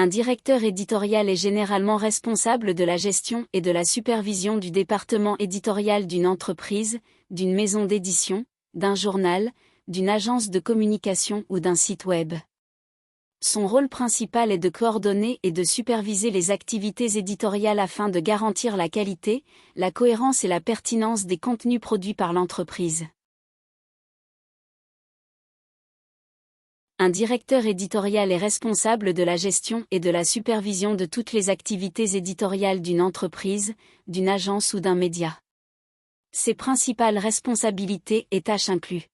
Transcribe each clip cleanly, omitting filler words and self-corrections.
Un directeur éditorial est généralement responsable de la gestion et de la supervision du département éditorial d'une entreprise, d'une maison d'édition, d'un journal, d'une agence de communication ou d'un site web. Son rôle principal est de coordonner et de superviser les activités éditoriales afin de garantir la qualité, la cohérence et la pertinence des contenus produits par l'entreprise. Un directeur éditorial est responsable de la gestion et de la supervision de toutes les activités éditoriales d'une entreprise, d'une agence ou d'un média. Ses principales responsabilités et tâches incluent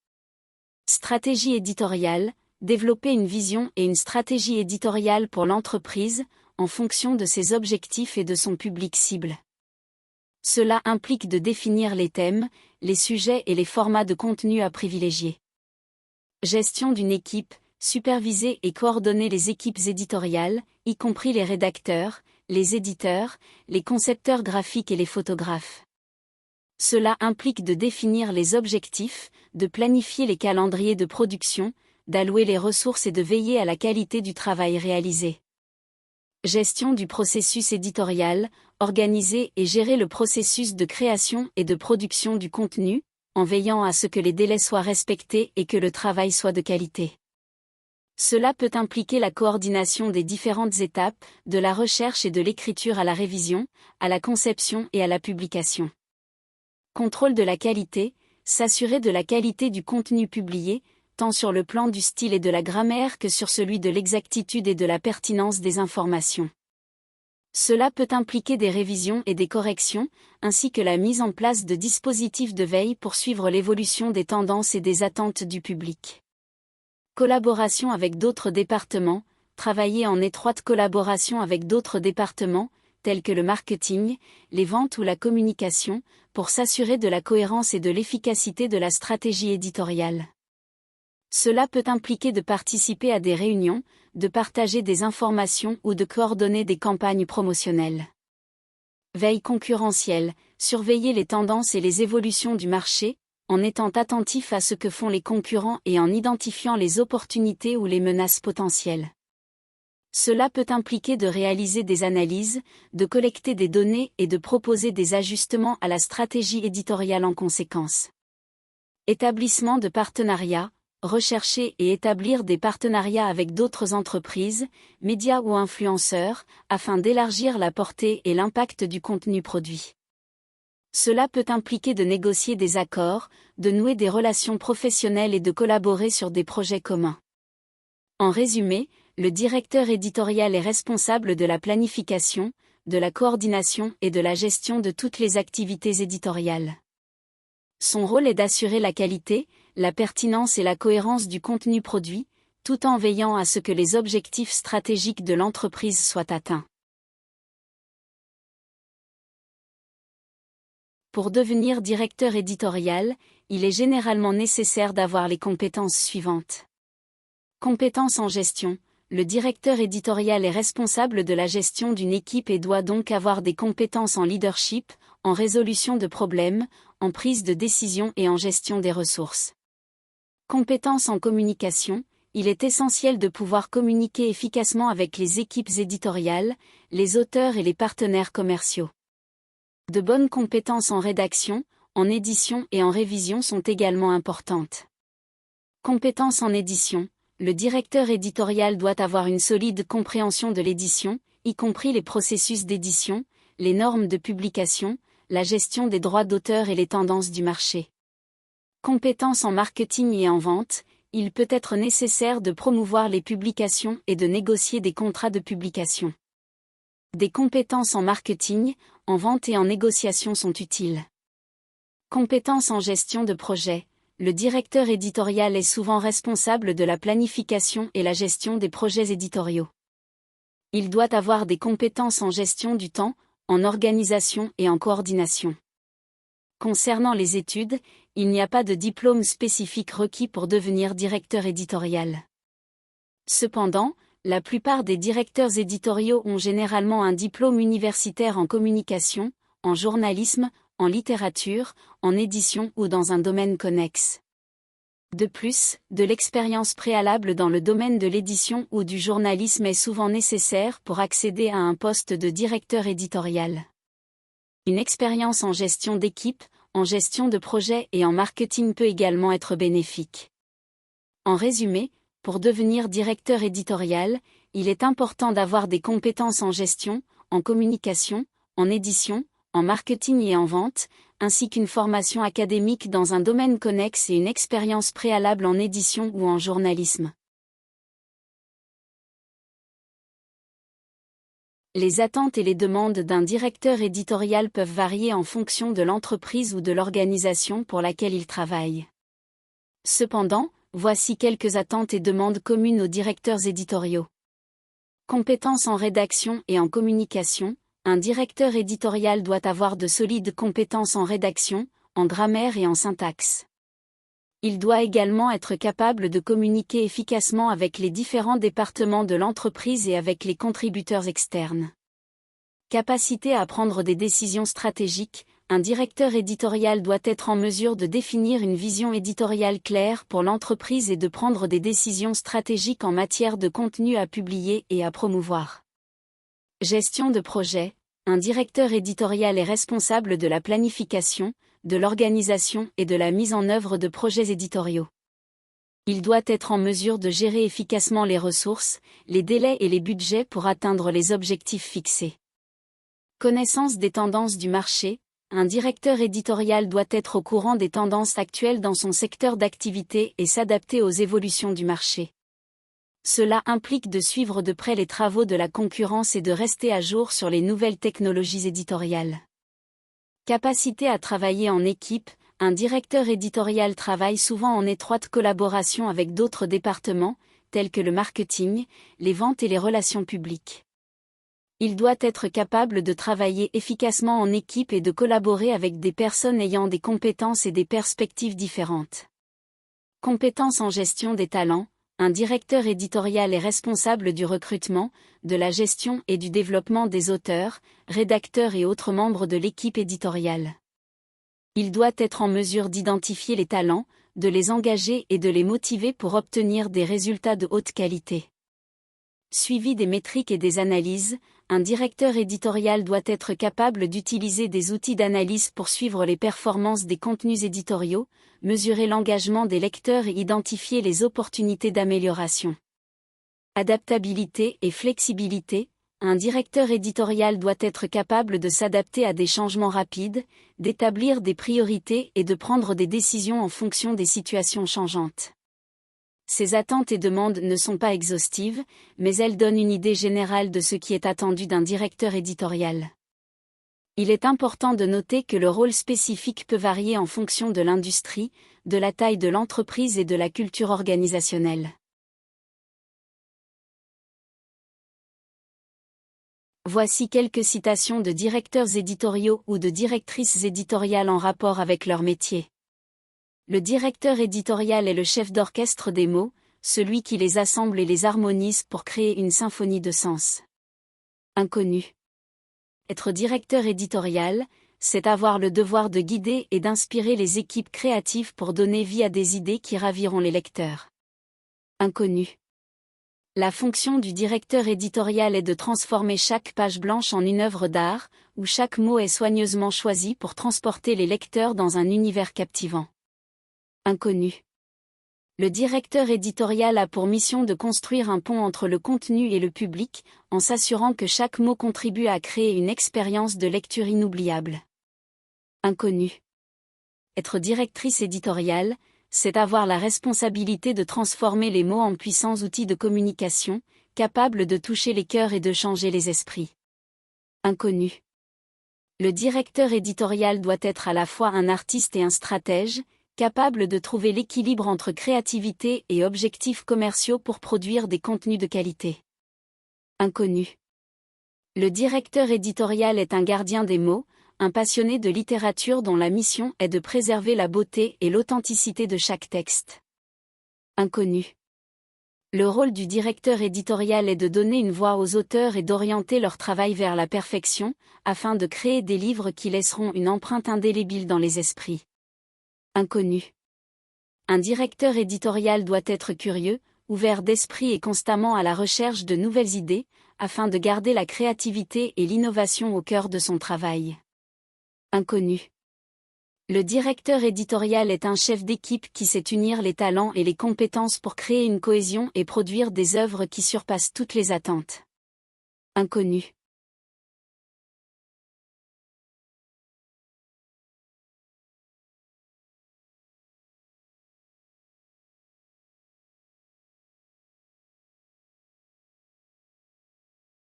stratégie éditoriale, développer une vision et une stratégie éditoriale pour l'entreprise, en fonction de ses objectifs et de son public cible. Cela implique de définir les thèmes, les sujets et les formats de contenu à privilégier. Gestion d'une équipe, superviser et coordonner les équipes éditoriales, y compris les rédacteurs, les éditeurs, les concepteurs graphiques et les photographes. Cela implique de définir les objectifs, de planifier les calendriers de production, d'allouer les ressources et de veiller à la qualité du travail réalisé. Gestion du processus éditorial, organiser et gérer le processus de création et de production du contenu, en veillant à ce que les délais soient respectés et que le travail soit de qualité. Cela peut impliquer la coordination des différentes étapes, de la recherche et de l'écriture à la révision, à la conception et à la publication. Contrôle de la qualité, s'assurer de la qualité du contenu publié, tant sur le plan du style et de la grammaire que sur celui de l'exactitude et de la pertinence des informations. Cela peut impliquer des révisions et des corrections, ainsi que la mise en place de dispositifs de veille pour suivre l'évolution des tendances et des attentes du public. Collaboration avec d'autres départements, travailler en étroite collaboration avec d'autres départements, tels que le marketing, les ventes ou la communication, pour s'assurer de la cohérence et de l'efficacité de la stratégie éditoriale. Cela peut impliquer de participer à des réunions, de partager des informations ou de coordonner des campagnes promotionnelles. Veille concurrentielle, surveiller les tendances et les évolutions du marché, en étant attentif à ce que font les concurrents et en identifiant les opportunités ou les menaces potentielles. Cela peut impliquer de réaliser des analyses, de collecter des données et de proposer des ajustements à la stratégie éditoriale en conséquence. Établissement de partenariats, rechercher et établir des partenariats avec d'autres entreprises, médias ou influenceurs, afin d'élargir la portée et l'impact du contenu produit. Cela peut impliquer de négocier des accords, de nouer des relations professionnelles et de collaborer sur des projets communs. En résumé, le directeur éditorial est responsable de la planification, de la coordination et de la gestion de toutes les activités éditoriales. Son rôle est d'assurer la qualité, la pertinence et la cohérence du contenu produit, tout en veillant à ce que les objectifs stratégiques de l'entreprise soient atteints. Pour devenir directeur éditorial, il est généralement nécessaire d'avoir les compétences suivantes. Compétences en gestion. Le directeur éditorial est responsable de la gestion d'une équipe et doit donc avoir des compétences en leadership, en résolution de problèmes, en prise de décision et en gestion des ressources. Compétences en communication. Il est essentiel de pouvoir communiquer efficacement avec les équipes éditoriales, les auteurs et les partenaires commerciaux. De bonnes compétences en rédaction, en édition et en révision sont également importantes. Compétences en édition. Le directeur éditorial doit avoir une solide compréhension de l'édition, y compris les processus d'édition, les normes de publication, la gestion des droits d'auteur et les tendances du marché. Compétences en marketing et en vente. Il peut être nécessaire de promouvoir les publications et de négocier des contrats de publication. Des compétences en marketing, en vente et en négociation sont utiles. Compétences en gestion de projet. Le directeur éditorial est souvent responsable de la planification et la gestion des projets éditoriaux. Il doit avoir des compétences en gestion du temps, en organisation et en coordination. Concernant les études, il n'y a pas de diplôme spécifique requis pour devenir directeur éditorial. Cependant, la plupart des directeurs éditoriaux ont généralement un diplôme universitaire en communication, en journalisme, en littérature, en édition ou dans un domaine connexe. De plus, de l'expérience préalable dans le domaine de l'édition ou du journalisme est souvent nécessaire pour accéder à un poste de directeur éditorial. Une expérience en gestion d'équipe, en gestion de projet et en marketing peut également être bénéfique. En résumé, pour devenir directeur éditorial, il est important d'avoir des compétences en gestion, en communication, en édition, en marketing et en vente, ainsi qu'une formation académique dans un domaine connexe et une expérience préalable en édition ou en journalisme. Les attentes et les demandes d'un directeur éditorial peuvent varier en fonction de l'entreprise ou de l'organisation pour laquelle il travaille. Cependant, voici quelques attentes et demandes communes aux directeurs éditoriaux. Compétences en rédaction et en communication. Un directeur éditorial doit avoir de solides compétences en rédaction, en grammaire et en syntaxe. Il doit également être capable de communiquer efficacement avec les différents départements de l'entreprise et avec les contributeurs externes. Capacité à prendre des décisions stratégiques. Un directeur éditorial doit être en mesure de définir une vision éditoriale claire pour l'entreprise et de prendre des décisions stratégiques en matière de contenu à publier et à promouvoir. Gestion de projet. Un directeur éditorial est responsable de la planification, de l'organisation et de la mise en œuvre de projets éditoriaux. Il doit être en mesure de gérer efficacement les ressources, les délais et les budgets pour atteindre les objectifs fixés. Connaissance des tendances du marché. Un directeur éditorial doit être au courant des tendances actuelles dans son secteur d'activité et s'adapter aux évolutions du marché. Cela implique de suivre de près les travaux de la concurrence et de rester à jour sur les nouvelles technologies éditoriales. Capacité à travailler en équipe. Un directeur éditorial travaille souvent en étroite collaboration avec d'autres départements, tels que le marketing, les ventes et les relations publiques. Il doit être capable de travailler efficacement en équipe et de collaborer avec des personnes ayant des compétences et des perspectives différentes. Compétences en gestion des talents. Un directeur éditorial est responsable du recrutement, de la gestion et du développement des auteurs, rédacteurs et autres membres de l'équipe éditoriale. Il doit être en mesure d'identifier les talents, de les engager et de les motiver pour obtenir des résultats de haute qualité. Suivi des métriques et des analyses. Un directeur éditorial doit être capable d'utiliser des outils d'analyse pour suivre les performances des contenus éditoriaux, mesurer l'engagement des lecteurs et identifier les opportunités d'amélioration. Adaptabilité et flexibilité. Un directeur éditorial doit être capable de s'adapter à des changements rapides, d'établir des priorités et de prendre des décisions en fonction des situations changeantes. Ces attentes et demandes ne sont pas exhaustives, mais elles donnent une idée générale de ce qui est attendu d'un directeur éditorial. Il est important de noter que le rôle spécifique peut varier en fonction de l'industrie, de la taille de l'entreprise et de la culture organisationnelle. Voici quelques citations de directeurs éditoriaux ou de directrices éditoriales en rapport avec leur métier. Le directeur éditorial est le chef d'orchestre des mots, celui qui les assemble et les harmonise pour créer une symphonie de sens. Inconnu. Être directeur éditorial, c'est avoir le devoir de guider et d'inspirer les équipes créatives pour donner vie à des idées qui raviront les lecteurs. Inconnu. La fonction du directeur éditorial est de transformer chaque page blanche en une œuvre d'art, où chaque mot est soigneusement choisi pour transporter les lecteurs dans un univers captivant. Inconnu. Le directeur éditorial a pour mission de construire un pont entre le contenu et le public, en s'assurant que chaque mot contribue à créer une expérience de lecture inoubliable. Inconnu. Être directrice éditoriale, c'est avoir la responsabilité de transformer les mots en puissants outils de communication, capables de toucher les cœurs et de changer les esprits. Inconnu. Le directeur éditorial doit être à la fois un artiste et un stratège, capable de trouver l'équilibre entre créativité et objectifs commerciaux pour produire des contenus de qualité. Inconnu. Le directeur éditorial est un gardien des mots, un passionné de littérature dont la mission est de préserver la beauté et l'authenticité de chaque texte. Inconnu. Le rôle du directeur éditorial est de donner une voix aux auteurs et d'orienter leur travail vers la perfection, afin de créer des livres qui laisseront une empreinte indélébile dans les esprits. Inconnu. Un directeur éditorial doit être curieux, ouvert d'esprit et constamment à la recherche de nouvelles idées, afin de garder la créativité et l'innovation au cœur de son travail. Inconnu. Le directeur éditorial est un chef d'équipe qui sait unir les talents et les compétences pour créer une cohésion et produire des œuvres qui surpassent toutes les attentes. Inconnu.